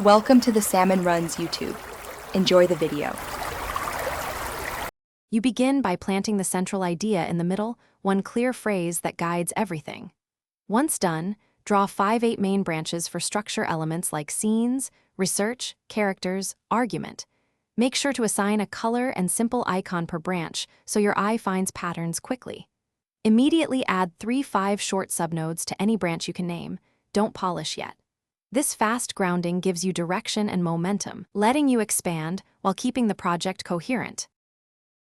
Welcome to the Salmon Runs YouTube. Enjoy the video. You begin by planting the central idea in the middle, one clear phrase that guides everything. Once done, draw 5-8 main branches for structure elements like scenes, research, characters, argument. Make sure to assign a color and simple icon per branch so your eye finds patterns quickly. Immediately add 3-5 short subnodes to any branch you can name. Don't polish yet. This fast grounding gives you direction and momentum, letting you expand while keeping the project coherent.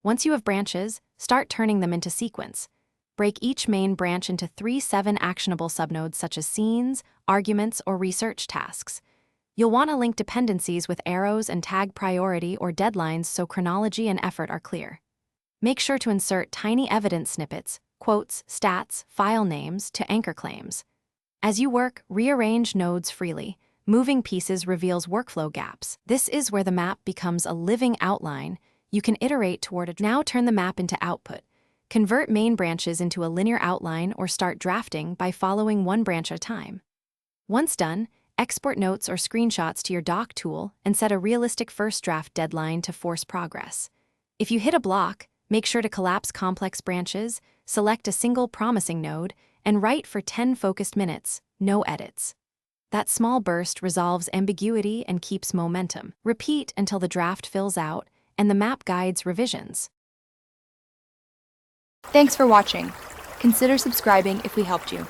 Once you have branches, start turning them into sequence. Break each main branch into 3-7 actionable subnodes such as scenes, arguments, or research tasks. You'll want to link dependencies with arrows and tag priority or deadlines so chronology and effort are clear. Make sure to insert tiny evidence snippets, quotes, stats, file names to anchor claims. As you work, rearrange nodes freely. Moving pieces reveals workflow gaps. This is where the map becomes a living outline. You can iterate toward a. Now turn the map into output. Convert main branches into a linear outline or start drafting by following one branch at a time. Once done, export notes or screenshots to your doc tool and set a realistic first draft deadline to force progress. If you hit a block, make sure to collapse complex branches, select a single promising node, and write for 10 focused minutes, no edits. That small burst resolves ambiguity and keeps momentum. Repeat until the draft fills out and the map guides revisions. Thanks for watching. Consider subscribing if we helped you.